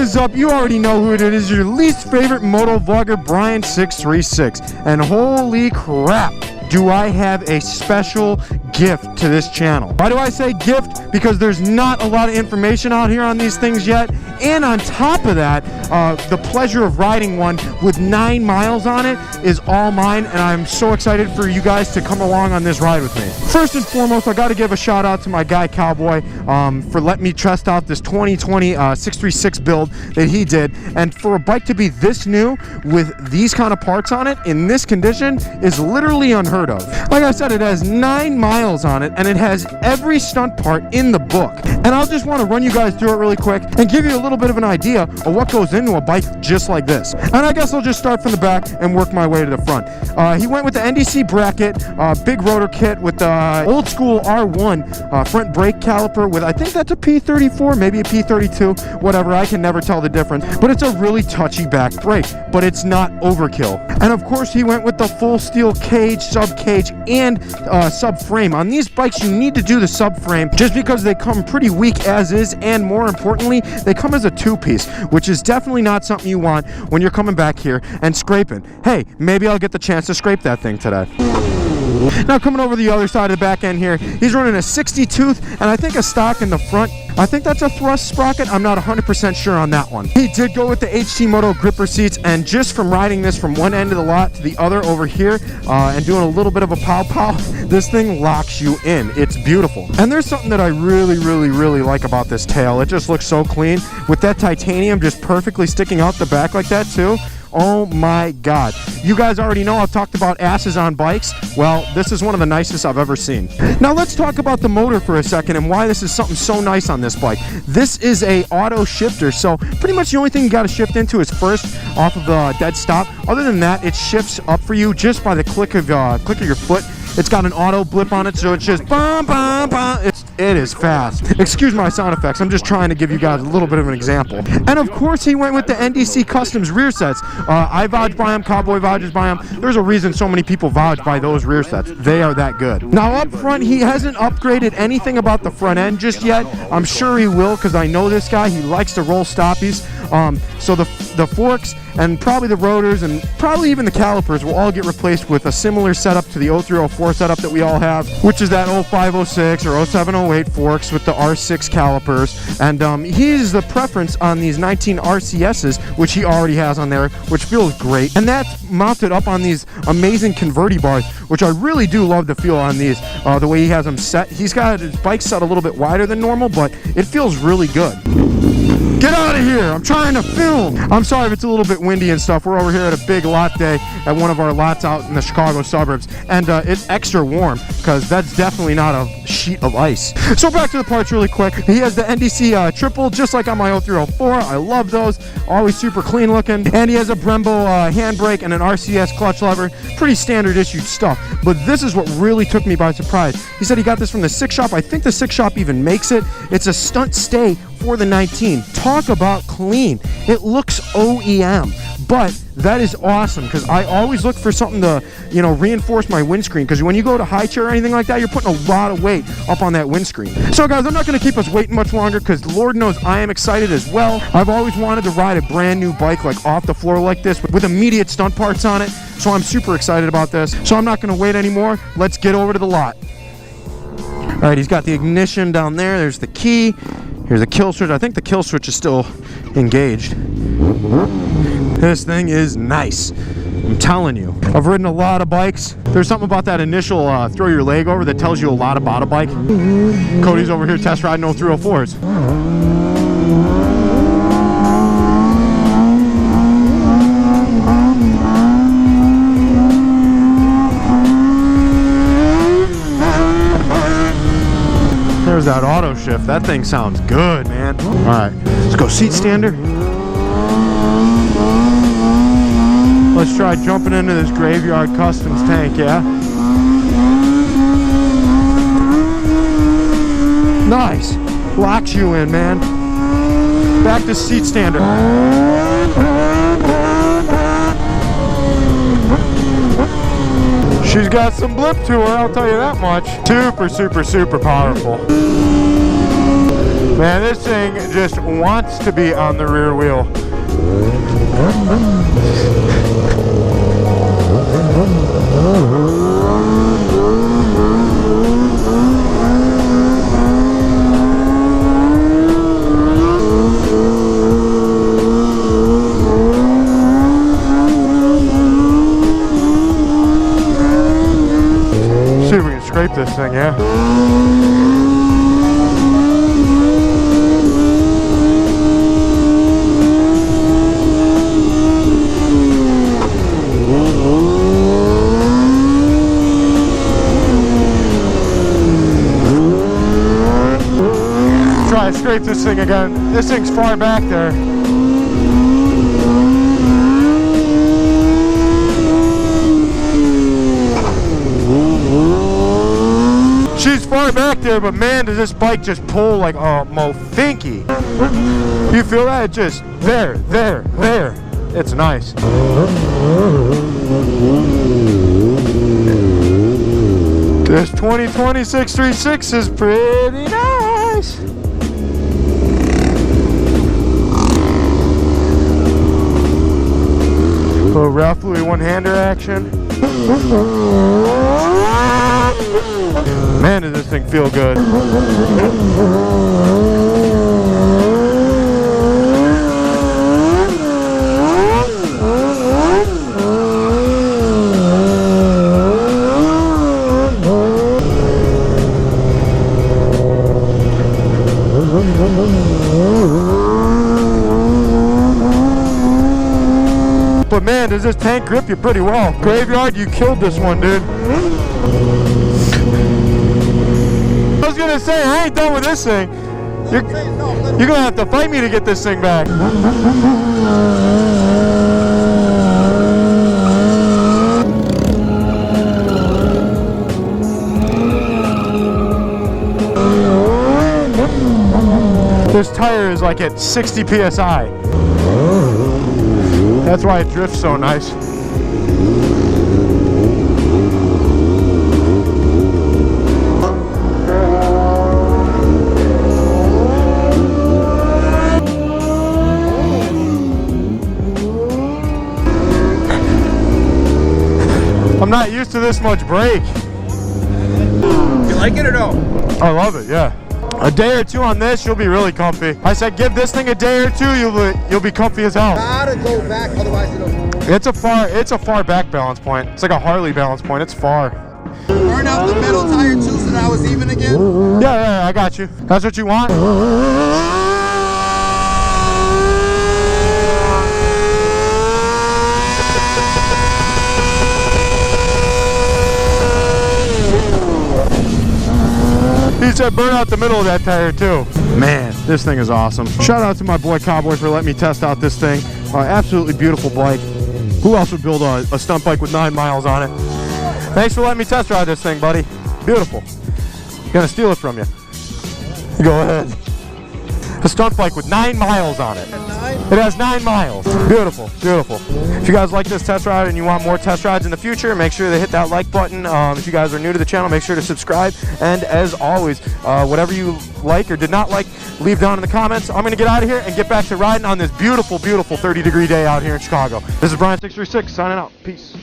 is up? You already know who it is. Your least favorite moto vlogger, Brian636. And holy crap, do I have a special gift to this channel. Why do I say gift? Because there's not a lot of information out here on these things yet. And on top of that, the pleasure of riding one with 9 miles on it is all mine, and I'm so excited for you guys to come along on this ride with me. First and foremost, I got to give a shout out to my guy Kawboy for letting me test out this 2020 636 build that he did. And for a bike to be this new with these kind of parts on it in this condition is literally unheard of. Like I said, it has 9 miles on it, and it has every stunt part in the book. And I'll just want to run you guys through it really quick and give you a little bit of an idea of what goes into a bike just like this. And I guess I'll just start from the back and work my way to the front. He went with the NDC bracket, big rotor kit with the old school R1 front brake caliper with, I think that's a P34, maybe a P32, whatever, I can never tell the difference. But it's a really touchy back brake, but it's not overkill. And of course he went with the full steel cage, sub cage, and sub frame. On these bikes you need to do the sub frame just because they come pretty weak as is, and more importantly, they come as a two-piece, which is definitely not something you want when you're coming back here and scraping. Hey, maybe I'll get the chance to scrape that thing today. Now coming over the other side of the back end here, he's running a 60 tooth and I think a stock in the front. I think that's a thrust sprocket. I'm not 100% sure on that one. He did go with the HT Moto gripper seats, and just from riding this from one end of the lot to the other over here and doing a little bit of a pow-pow, this thing locks you in. It's beautiful. And there's something that I really like about this tail. It just looks so clean with that titanium just perfectly sticking out the back like that too. Oh my God. You guys already know I've talked about asses on bikes. Well, this is one of the nicest I've ever seen. Now let's talk about the motor for a second and why this is something so nice on this bike. This is a auto shifter, so pretty much the only thing you got to shift into is first off of the dead stop. Other than that, it shifts up for you just by the click of your foot. It's got an auto blip on it, so it's just bum, bum, bum. It is fast. Excuse my sound effects. I'm just trying to give you guys a little bit of an example. And of course, he went with the NDC Customs rear sets. I vouch by him. Kawboy vouches by him. There's a reason so many people vouch by those rear sets. They are that good. Now up front, he hasn't upgraded anything about the front end just yet. I'm sure he will, because I know this guy. He likes to roll stoppies. So the forks and probably the rotors and probably even the calipers will all get replaced with a similar setup to the 0304 setup that we all have, which is that 0506 or 0708 forks with the R6 calipers. And he is the preference on these 19 RCSs, which he already has on there, which feels great. And that's mounted up on these amazing converti bars, which I really do love the feel on these, the way he has them set. He's got his bike set a little bit wider than normal, but it feels really good. Get out of here! I'm trying to film! I'm sorry if it's a little bit windy and stuff. We're over here at a big lot day at one of our lots out in the Chicago suburbs, and it's extra warm because that's definitely not a sheet of ice. So back to the parts really quick. He has the NDC triple, just like on my 0304. I love those. Always super clean looking. And he has a Brembo handbrake and an RCS clutch lever. Pretty standard issued stuff. But this is what really took me by surprise. He said he got this from the Six Shop. I think the Six Shop even makes it. It's a stunt stay for the 19. Talk about clean. It looks OEM, but that is awesome because I always look for something to, you know, reinforce my windscreen, because when you go to high chair or anything like that, you're putting a lot of weight up on that windscreen. So guys, I'm not going to keep us waiting much longer because Lord knows I am excited as well. I've always wanted to ride a brand new bike like off the floor like this with immediate stunt parts on it, so I'm super excited about this. So I'm not going to wait anymore. Let's get over to the lot. All right, he's got the ignition down there. There's the key. Here's the kill switch. I think the kill switch is still engaged. This thing is nice. I'm telling you. I've ridden a lot of bikes. There's something about that initial throw your leg over that tells you a lot about a bike. Cody's over here test riding 0304s. There's that auto shift. That thing sounds good, man. All right, let's go seat stander. Let's try jumping into this Graveyard Customs tank, yeah? Nice. Locks you in, man. Back to seat stander. She's got some blip to her, I'll tell you that much. Super powerful. Man, this thing just wants to be on the rear wheel. See if we can scrape this thing, yeah? Try to scrape this thing again. This thing's far back there. She's far back there, but man, does this bike just pull like a mofinky. You feel that? It just there. It's nice. This 2020 636 is pretty nice. Little Ralph Louis one-hander action. Man, does this thing feel good. But man, does this tank grip you pretty well. Graveyard, you killed this one, dude. I was gonna say, I ain't done with this thing. You're gonna have to fight me to get this thing back. This tire is like at 60 PSI. That's why it drifts so nice. I'm not used to this much brake. You like it or no? I love it, yeah. A day or two on this, you'll be really comfy. I said give this thing a day or two, you'll be comfy as hell. Gotta go back, otherwise it'll... It's a far back balance point. It's like a Harley balance point. It's far. Burn out the metal tire too so that I was even again? Yeah, I got you. That's what you want? He said burn out the middle of that tire too. Man, this thing is awesome. Shout out to my boy Kawboy for letting me test out this thing. Absolutely beautiful bike. Who else would build a stunt bike with 9 miles on it? Thanks for letting me test ride this thing, buddy. Beautiful. Gonna steal it from you. Go ahead. A stunt bike with 9 miles on it. It has 9 miles. Beautiful, beautiful. If you guys like this test ride and you want more test rides in the future, make sure to hit that like button. If you guys are new to the channel, make sure to subscribe. And as always, whatever you like or did not like, leave down in the comments. I'm going to get out of here and get back to riding on this beautiful, beautiful 30-degree day out here in Chicago. This is Brian636 signing out. Peace.